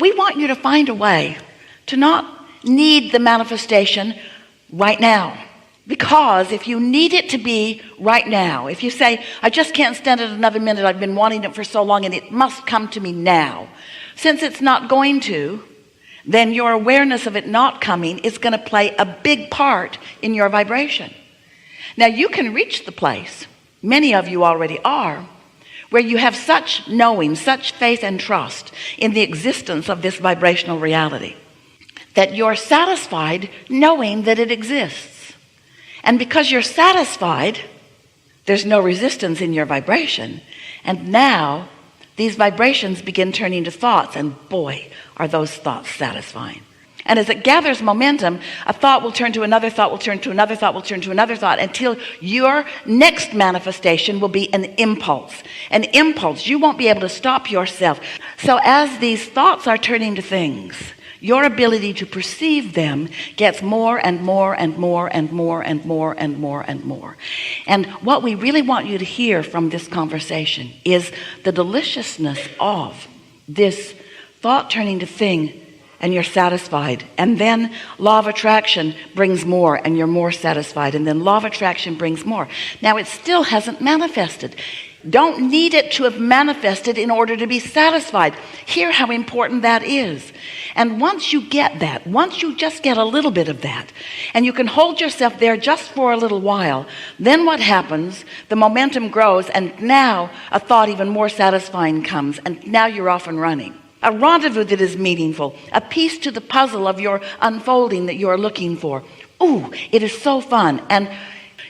We want you to find a way to not need the manifestation right now. Because if you need it to be right now, if you say, I just can't stand it another minute, I've been wanting it for so long and it must come to me now. Since it's not going to, then your awareness of it not coming is going to play a big part in your vibration. Now you can reach the place, many of you already are, where you have such knowing, such faith and trust in the existence of this vibrational reality that you're satisfied knowing that it exists. And because you're satisfied, there's no resistance in your vibration. And now these vibrations begin turning to thoughts, and boy, are those thoughts satisfying. And as it gathers momentum, a thought will turn to another thought, will turn to another thought, will turn to another thought, until your next manifestation will be an impulse. An impulse. You won't be able to stop yourself. So as these thoughts are turning to things, your ability to perceive them gets more and more and more and more and more and more and more. And what we really want you to hear from this conversation is the deliciousness of this thought turning to thing, and you're satisfied. And then law of attraction brings more, and you're more satisfied. And then law of attraction brings more. Now it still hasn't manifested. Don't need it to have manifested in order to be satisfied. Hear how important that is. And once you get that, once you just get a little bit of that, and you can hold yourself there just for a little while, then what happens? The momentum grows, and now a thought even more satisfying comes, and now you're off and running. A rendezvous that is meaningful, a piece to the puzzle of your unfolding that you're looking for. Ooh, it is so fun. And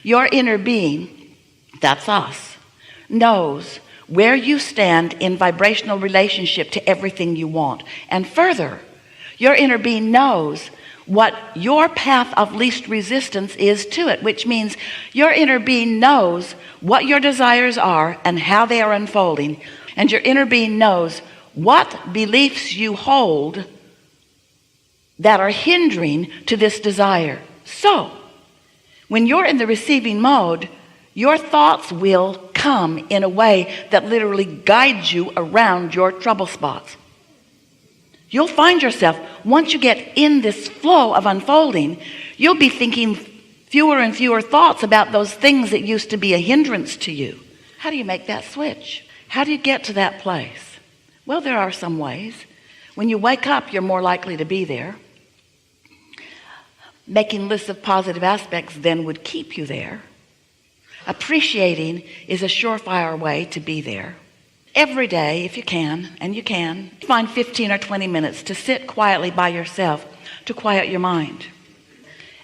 your inner being, that's us, knows where you stand in vibrational relationship to everything you want. And further, your inner being knows what your path of least resistance is to it, which means your inner being knows what your desires are and how they are unfolding. And your inner being knows what beliefs you hold that are hindering to this desire. So when you're in the receiving mode, your thoughts will come in a way that literally guides you around your trouble spots. You'll find yourself, once you get in this flow of unfolding, you'll be thinking fewer and fewer thoughts about those things that used to be a hindrance to you. How do you make that switch? How do you get to that place? Well, there are some ways. When you wake up, you're more likely to be there. Making lists of positive aspects then would keep you there. Appreciating is a surefire way to be there. Every day, if you can, and you can, find 15 or 20 minutes to sit quietly by yourself, to quiet your mind.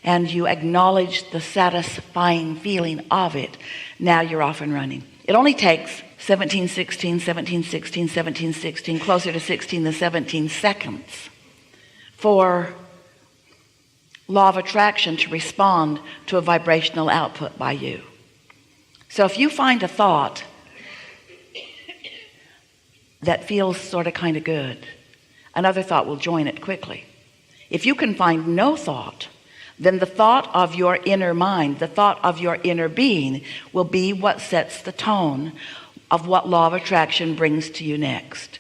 And you acknowledge the satisfying feeling of it. Now you're off and running. It only takes 17, 16, 17, 16, 17, 16, closer to 16 than 17 seconds for law of attraction to respond to a vibrational output by you. So if you find a thought that feels sort of kind of good, another thought will join it quickly. If you can find no thought, then the thought of your inner mind, the thought of your inner being, will be what sets the tone of what law of attraction brings to you next.